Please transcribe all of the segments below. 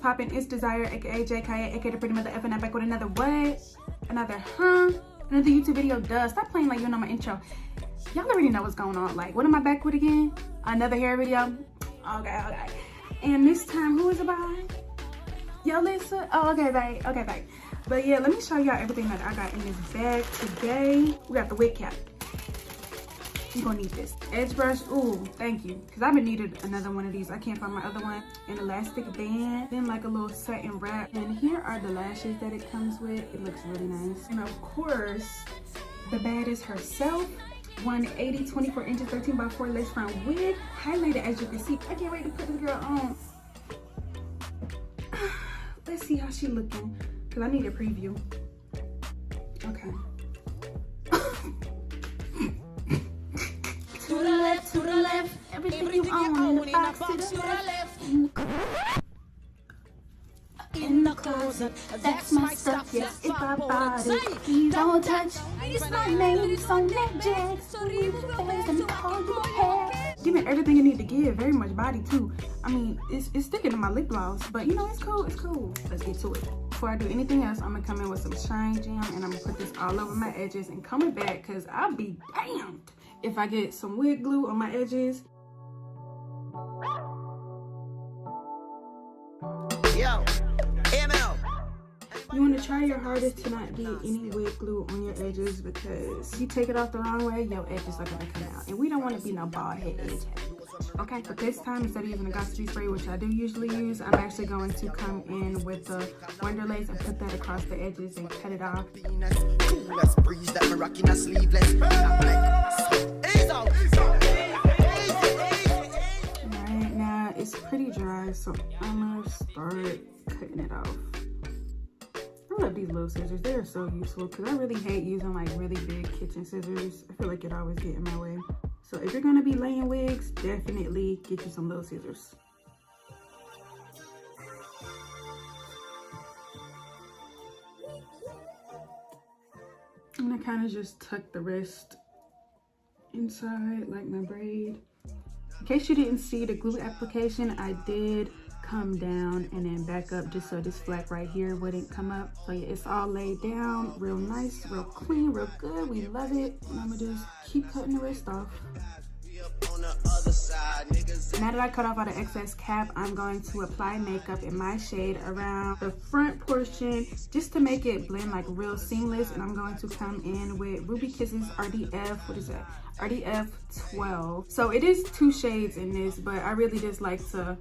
poppin'? It's Desire, aka JadeKaiya, aka the pretty mother effing. I'm back with another what? Another Another YouTube video. Duh, stop playing like you know my intro. Y'all already know what's going on. Like, what am I back with again? Another hair video. Okay. And this time, who is it by? Yolissa. Oh, okay, babe. But yeah, let me show y'all everything that I got in this bag today. We got the wig cap. You're gonna need this edge brush. Ooh, thank you, because I've been needed another one of these. I can't find my other one. An elastic band, then like a little satin wrap. And here are the lashes that it comes with. It looks really nice. And of course, the baddest herself. 180 24 inches 13x4 lace front wig, highlighted as you can see. I can't wait to put this girl on. Let's see how she looking, because I need a preview. Okay. To the left, everything you own in the box to the left. In the closet, that's my stuff, yes, if I bought it. Please don't touch, it's my name, it's on that jack. So leave the face and call you hair. Giving everything you need to give, very much body too. I mean, it's sticking to my lip gloss, but you know, it's cool. Let's get to it. Before I do anything else, I'm gonna come in with some Shine Jam and I'm gonna put this all over my edges and coming back, cause I'll be damned if I get some wig glue on my edges. Yo. You want to try your hardest to not get any wig glue on your edges, because if you take it off the wrong way, your edges are going to come out. And we don't want to be no bald head edge happy. Okay, but this time, instead of using a Got2b spray, which I do usually use, I'm actually going to come in with the Wonder Lace and put that across the edges and cut it off. Alright, now it's pretty dry, so I'm going to start cutting it off. I love these little scissors. They are so useful, because I really hate using like really big kitchen scissors. I feel like it always get in my way. So if you're going to be laying wigs, definitely get you some little scissors. I'm going to kind of just tuck the rest inside like my braid. In case you didn't see the glue application, I did come down and then back up just so this flap right here wouldn't come up. So yeah, it's all laid down real nice, real clean, real good. We love it. And I'm gonna just keep cutting the rest off. Now that I cut off all the excess cap, I'm going to apply makeup in my shade around the front portion just to make it blend like real seamless. And I'm going to come in with Ruby Kisses RDF, what is that? RDF 12. So it is 2 shades in this, but I really just like to,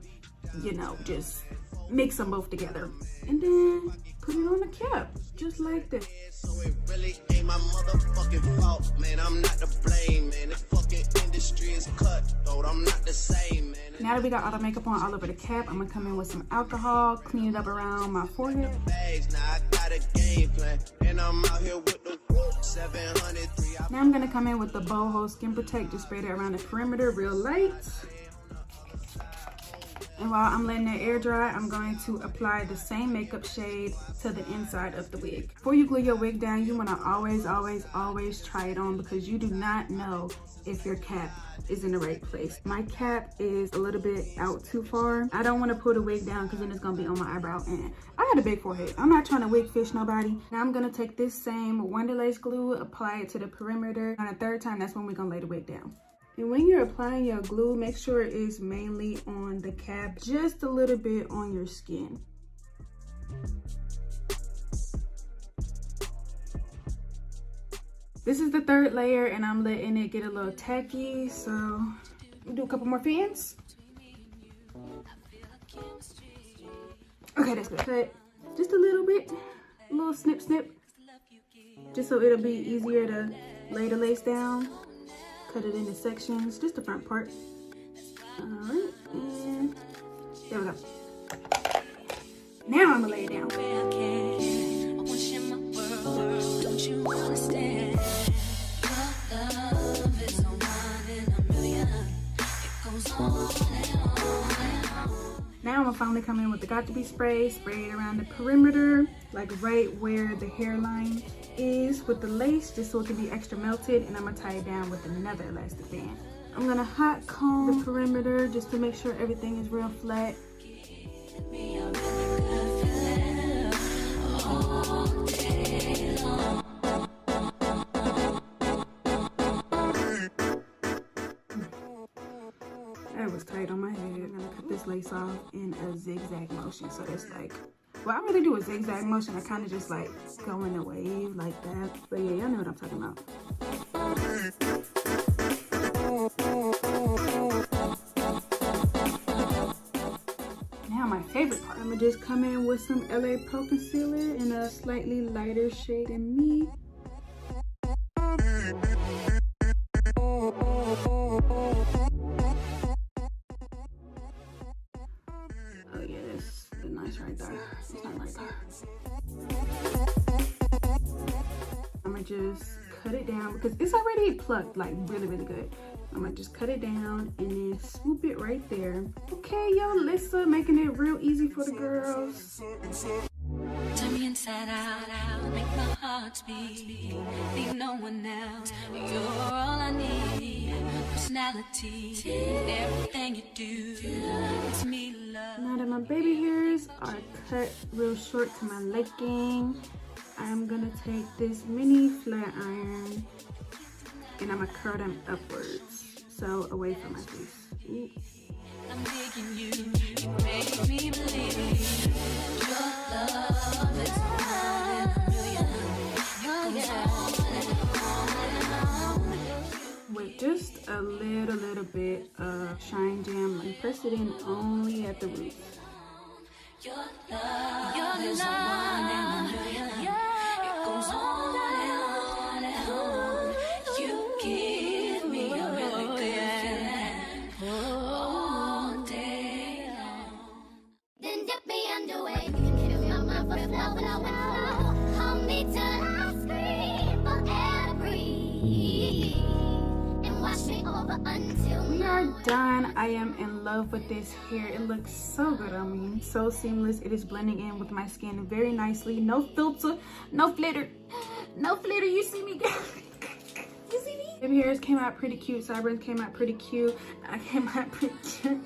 you know, just mix them both together and then put it on the cap just like this. So it really ain't my motherfucking fault, man. I'm not to blame, man. The fucking industry is cutthroat. I'm not the same, man. Now that we got all the makeup on all over the cap, I'm gonna come in with some alcohol, clean it up around my forehead. Now I got a game plan, and I'm out here with the 703. Now I'm gonna come in with the Boho Skin Protect, just spray it around the perimeter real light. And while I'm letting that air dry, I'm going to apply the same makeup shade to the inside of the wig. Before you glue your wig down, you want to always try it on, because you do not know if your cap is in the right place. My cap is a little bit out too far. I don't want to pull the wig down, because then it's going to be on my eyebrow, and I got a big forehead. I'm not trying to wig fish nobody. Now I'm going to take this same Wonder Lace glue, apply it to the perimeter. On the third time, that's when we're going to lay the wig down. And when you're applying your glue, make sure it is mainly on the cap, just a little bit on your skin. This is the third layer, and I'm letting it get a little tacky, so we'll do a couple more fans. Okay, that's good. Cut just a little bit, a little snip, just so it'll be easier to lay the lace down. Cut it into sections, just the front part. All right, and there we go. Now I'm gonna lay it down. Now I'm gonna finally come in with the Got2b spray, spray it around the perimeter, like right where the hairline is with the lace, just so it can be extra melted, and I'm gonna tie it down with another elastic band. I'm gonna hot comb the perimeter just to make sure everything is real flat. That was tight on my head. I'm gonna cut this lace off in a zigzag motion. So it's like, well, I really do a zigzag motion. I kind of just like go in a wave like that. But yeah, y'all know what I'm talking about. Now my favorite part. I'm gonna just come in with some LA Pro Concealer in a slightly lighter shade than me. Right there. It's not right there. I'm gonna just cut it down because it's already plucked like really good. I'm gonna just cut it down and then swoop it right there. Okay, Yolissa, making it real easy for the girls. Turn me inside out, make my heart beat. Leave no one else. You're all I need. Personality, everything you do. It's me, love. Now that my baby hairs are cut real short to my liking, I'm gonna take this mini flat iron and I'm gonna curl them upwards, so away from my face. Ooh. I'm digging you make me believe your love is one in a million. With just a little bit of Shine Jam, and press it in only at the roots. Your love is one in a million. It goes on and on. You give me a really good feeling all day long. Then dip me underway. You can feel my mouth flow. Hold me till I scream for every. And wash me over until we are done. I am in love with this hair. It looks so good on me, so seamless. It is blending in with my skin very nicely. No filter, no flitter, no flitter. You see me, girl? You see me? Baby hairs came out pretty cute. Sideburns came out pretty cute. I came out pretty cute.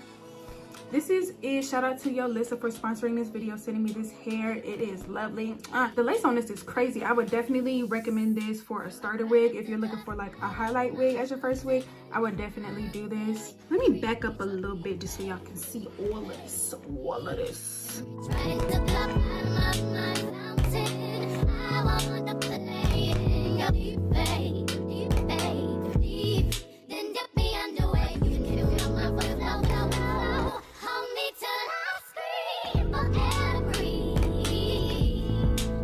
This is it. Shout out to Yolissa for sponsoring this video, sending me this hair. It is lovely. The lace on this is crazy. I would definitely recommend this for a starter wig. If you're looking for like a highlight wig as your first wig, I would definitely do this. Let me back up a little bit just so y'all can see all of this. All of this. trying to block my fountain. I want to play in your deep, then dip me underway. You can feel my mouth flow. Hold me till I scream for every.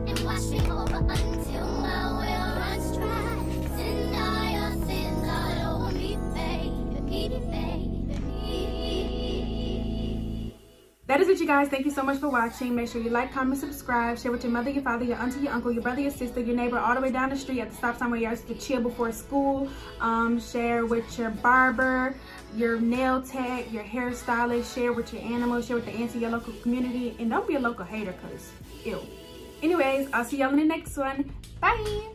And wash me over until my well runs dry. Send all your sins all over me, baby. That is it, you guys. Thank you so much for watching. Make sure you like, comment, subscribe, share with your mother, your father, your auntie, your uncle, your brother, your sister, your neighbor, all the way down the street at the stop sign where you have to chill before school. Share with your barber, your nail tech, your hairstylist. Share with your animals. Share with the ants in your local community. And don't be a local hater, because ew. Anyways, I'll see y'all in the next one. Bye.